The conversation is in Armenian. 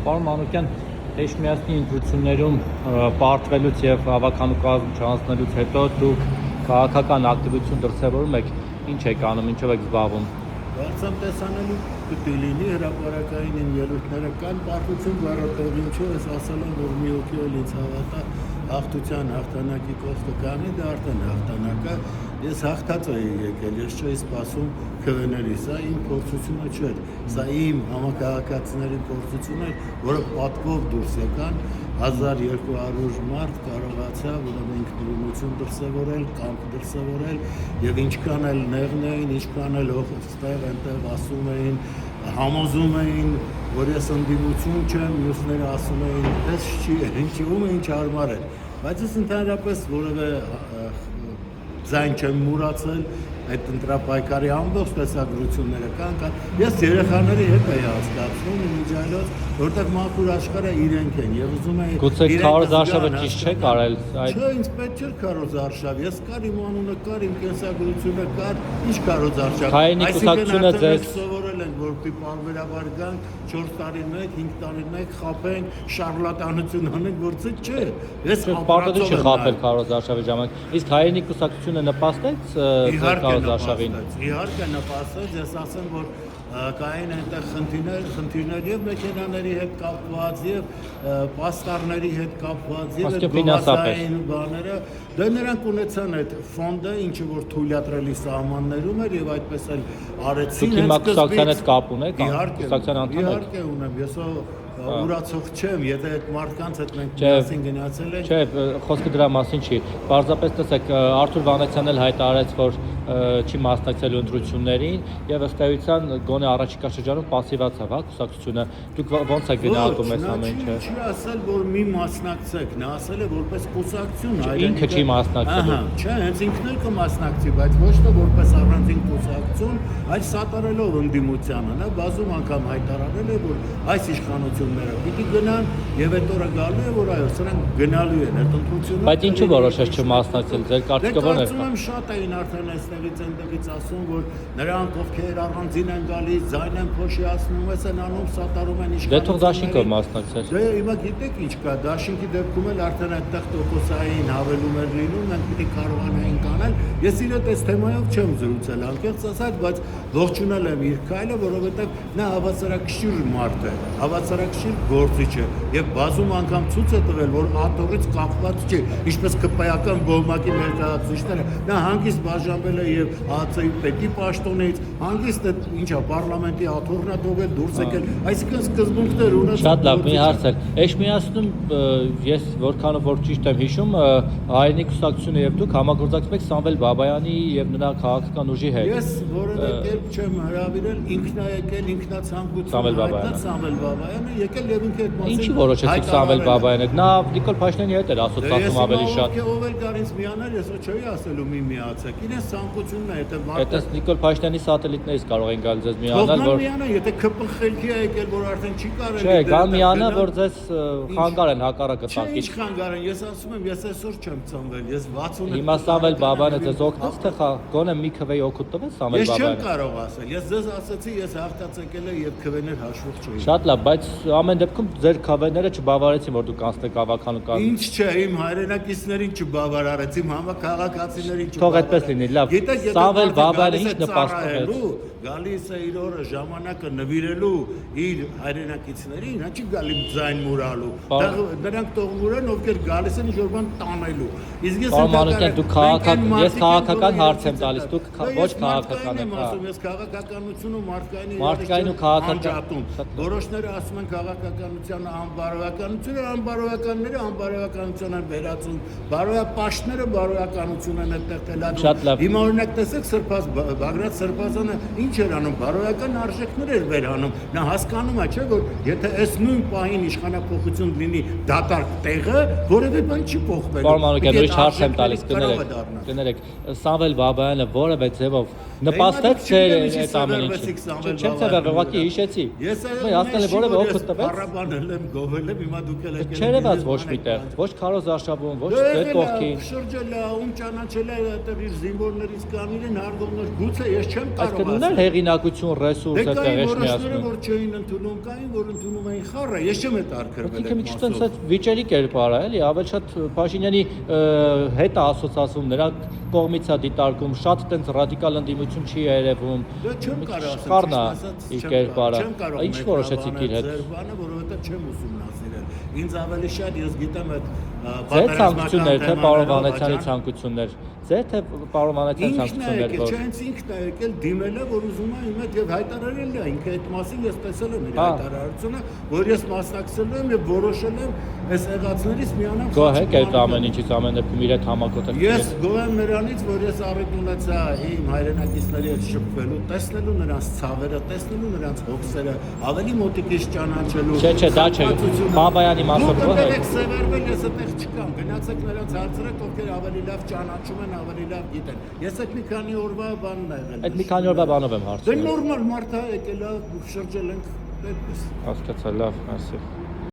Պարոն Մանուկյան, Էջմիածնի ընտրություններում պարտվելուց եւ հավաքանու կազմ չանցնելուց հետո դուք քաղաքական ակտիվություն դրսևորում եք, ինչ եք անում, ինչով եք զբաղվում։ Կարծեմ տեսանելի պիտի լինի հրապարակային իմ ելույթները կան պարտություն բառատեղի ինչու ես ասել եմ որ մի օքի էլ ինձ հավատա հաղթության հաղթանակի կողքը կանի դա արդեն հաղթանակը ես հաղթած էի եկել ես չէի սպասում քվեների սա իմ փորձությունը չէր սա իմ համակարգացիների փորձությունը էր որը պատվով դուրս եկան 1200 մարդ կարողացավ ուրեմն ինքնուրույնություն դրսևորել, կամք դրսևորել եւ ինչքան էլ նեղն էին, ինչքան էլ ստեղ այնտեղ ասում էին, համոզում էին, որ ես ընդդիմություն չեմ, մյուսները ասում էին, ես չի, ինչի ում ինչ հարմար է, բայց ես ընդհանրապես որևէ ձայն չեմ մուրացել այդ ընտրապայքարի ամբողջ տեսագրությունները կան, ես երեխաների հետ էի հասկացնում իմիջիայլոց, որտեղ մաքուր աշխարհը իրենք են եւ ուզում են Գուցե Քարոզ Արշավը ճիշտ չէ կարել այդ Չէ, ինձ պետք չէ Քարոզ Արշավ, ես կար իմ անունը կար, իմ կենսագրությունը կար, ինչ Քարոզ Արշավ։ Հայինի կուսակցությունը ձեզ սովորել են, որ պարբերաբար գանք 4 տարի մեկ, 5 տարի մեկ խափենք, շարլատանություն անենք, որ це չէ։ Ես պարտադիր չի խափել Քարոզ Արշավի ժամանակ։ Իսկ հայինի կուսակցությունը նպաստեց Քարոզ Արշավին։ Իհարկե նպաստեց, ես ասեմ, որ կային այնտեղ խնդիրներ եւ մեքենաների հետ կապված եւ պաստառների հետ կապված եւ գովազդային բաները դա նրանք ունեցան այդ ֆոնդը ինչը որ թույլատրելի սահմաններում էր եւ այդպես էլ արեցին Դուք հիմա կուսակցության հետ կապ ունեք կուսակցության անդամ եք իհարկե ունեմ ես ուրացող չեմ եթե այդ մարդկանց հետ մենք միասին գնացել ենք Չէ խոսքը դրա մասին չի պարզապես տեսեք Արթուր Վանեցյանն էլ հայտարարեց որ չի մասնակցելու ընտրություններին եւ ըստ էության գոնե առաջիկա շրջանում պասիվացավ հա կուսակցությունը դուք ոնց եք գնահատում այս ամեն ինչը Չի ասել որ մի մասնակցեք նա ասել է որպես կուսակցություն ինքը չի մասնակցելու չէ հենց ինքն էլ կմասնակցի բայց ոչ թե որպես առանձին կուսակցություն այլ սատարելով ընդդիմությանը նա բազում անգամ հայտարարել է որ այս իշխանությունները պիտի գնան եւ այդ օրը գալու է որ այո սրանք գնալու են այդ ընտրությունը բայց ինչու որոշեց չմասնակցել ձեր կարծիքը ո՞րն է Կարծում եմ շատ էին արդեն այստեղից այնտեղից ասում որ նրանք ովքեր առանձին են գալիս ձայն են փոշիացնում ես են անում սատարում են իշխանությունները Դե թող դաշինքով մասնակցել Դե հիմա գիտեք ինչ կա դաշինքի դեպքում էլ արդեն այդտեղ տոկոսային հավելում էր լինում մենք պիտի կարողանային կանել ես իրոք այս թեմայով չեմ զրուցել անկեղծ ասած բայց ողջունել եմ իր քայլը որովհետեւ նա հավասարակշիռ մարդ է հավասարակշիռ գործիչ է եւ բազում անգամ ցույց է տվել որ աթոռից կապված չի ինչպես կպայական գոհմակի ներկայացուցիչները նա հանգիստ բաժանվել է եւ ԱԱՑ-ի պետի պաշտոնից հանգիստ ինչա պարլամենտի աթոռն է դողել դուրս եկել այսինքն սկզբունքներ ունեցած Շատ լավ մի հարց է Էջմիածնում ես որքանով որ ճիշտ եմ հիշում հայինի կուսակցությունը եւ դուք համագործակցում եք Սամվել Բաբայանի եւ նրա քաղաքական ուժի հետ Ես որևէ կերպ չեմ հրավիրել ինքնա եկել ինքնացանկություն Սամվել Բաբայանը եկել եւ ինքը այդ մասին Ինչի որոշեցիք Սամվել Բաբայանը նա Նիկոլ Փաշինյանի հետ էր ասոցացում ավելի շատ Ով էլ գարից միանալ ես չէի ասելու մի միացեք իրենց ցանկությունն է եթե Այդպես Նիկոլ Փաշինյանի սատելիտներից կարող են գալ ձեզ միանալ որ միանա եթե ԿՊԽ-ի է եկել որ արդեն չի կարելի Չէ գալ միանա որ ձեզ խանգար են հակառակը տակ Ինչ խանգար են ես ասում եմ ես այսօր չեմ ծնվել ես 60 Հիմա Սամվել Բաբայանը ձեզ օգնեց թե գոնե մի քվեի օգուտ տվեց Սամվել Ես չեմ Բաբայանը կարող ասել ես ձեզ ասացի ես հաղթած եկել եմ եւ քվեներ հաշվող չէի Շատ լավ բայց ամեն դեպքում ձեր քվեները չբավարարեցին որ դուք անցնեք ավականու կազմը Ինչ չէ իմ հայրենակիցներին չբավարարեց իմ համակարգացիներին Թող այդպես լինի լավ Սամվել Բաբայանը ինչ նպաստեց Գալիս է իր օրը ժամանակը նվիրելու իր հայրենակիցներին, հա չի գալի ձայն մուրալու։ Դրանք տող մուրեն, ովքեր գալիս են ինչ-որ բան տանելու։ Իսկ ես քաղաքական հարց եմ տալիս, դուք ոչ քաղաքական եք, հա։ Ես քաղաքականությունը մարդկային ու քաղաքական։ Որոշները ասում են քաղաքականությանը անբարոյականություն, անբարոյականները անբարոյականություն են վերածում։ Բարոյապաշտները բարոյականություն են այդտեղ թելադրում։ Հիմա օրինակ տեսեք Սրբազ Բագրատ Սրբազանը Ինչ էր անում, բարոյական արժեքներ էր վերանում, նա հասկանում է, չէ, որ եթե այս նույն պահին իշխանափոխություն լինի դատարկ տեղը, որևէ բան չի փոխվելու։ Պարոն Մանուկյան, ուրիշ հարց եմ տալիս, կներեք, Սամվել Բաբայանը որևէ ձևով նպաստեց ձեր այդ ամեն ինչին։ Չեմ ցավը, ուղղակի հիշեցի։ Ես հասկանում եմ որևէ օգուտ տվեց։ Փառաբանել եմ, գովել եմ, հիմա դուք եք եկել։ Չերևաց ոչ միտեղ, ոչ Քարոզ Արշավում, ոչ ձեր կողքին։ Շրջել է, ում ճանաչել է, այդտեղ իր զինվորներից կանին են հարգողներ, գուցե ես չեմ կարող Այսինքն ուներ հեղինակություն, ռեսուրս Դե այդտեղ կային որոշները, էջմիածնում։ որ չէին ընդունում, կային, որ ընդունում էին խառը, ես չեմ այդ արկրվել Ինքը մի քիչ տենց այդ վիճելի կերպար է, էլի, ավելի շատ Փաշինյանի հետ է ասոցացում, նրա կողմից է դիտարկում, շատ տենց ռադիկալ ընդդիմություն չի երևում։ Դե չեմ կարող ասել, Խառնա ասած, իր կերպարը։ չեմ կարող Ինչ որոշեցիք իր հետ։ Ձերբանը, որովհետև չեմ ուսումնասիրել։ Ինձ ավելի շատ ես գիտեմ այդ Ձեր ցանկություններ, թե պարոն Վանեցյանի ցանկություններ։ Ձեր թե պարոն Վանեցյանի ցանկություններ, որ Չենց ինքն է եկել դիմել է, որ ուզում է իմ հետ եւ հայտարարել է, ինքը այդ մասին ես տեսել եմ իր հայտարարությունը, որ ես մասնակցել եմ եւ որոշել եմ այս եղածներից միանալ։ գոհ եք այդ ամեն ինչից ամեն դեպքում իր հետ համակոտրել։ Ես գոհ եմ նրանից, որ ես առիթ ունեցա իմ հայրենակիցների հետ շփվելու, տեսնելու նրանց ցավերը, տեսնելու նրանց հոգսերը, ավելի մոտիկից ճանաչելու։ Չէ, դա չէ։ Բաբայանի մասով գոհ եք։ Դուք սևեռվել ես այդտեղ չկամ, գնացեք նրանց հարցրեք, ովքեր ավելի լավ ճանաչում են, ավելի լավ գիտեն։ Ես այդ մի քանի օրվա բանն ա եղել։ Այդ մի քանի օրվա բանով եմ Դե հարցնում։ նորմալ մարդ է եկել, շրջել ենք այդպես։ Հասկացա, լավ, merci։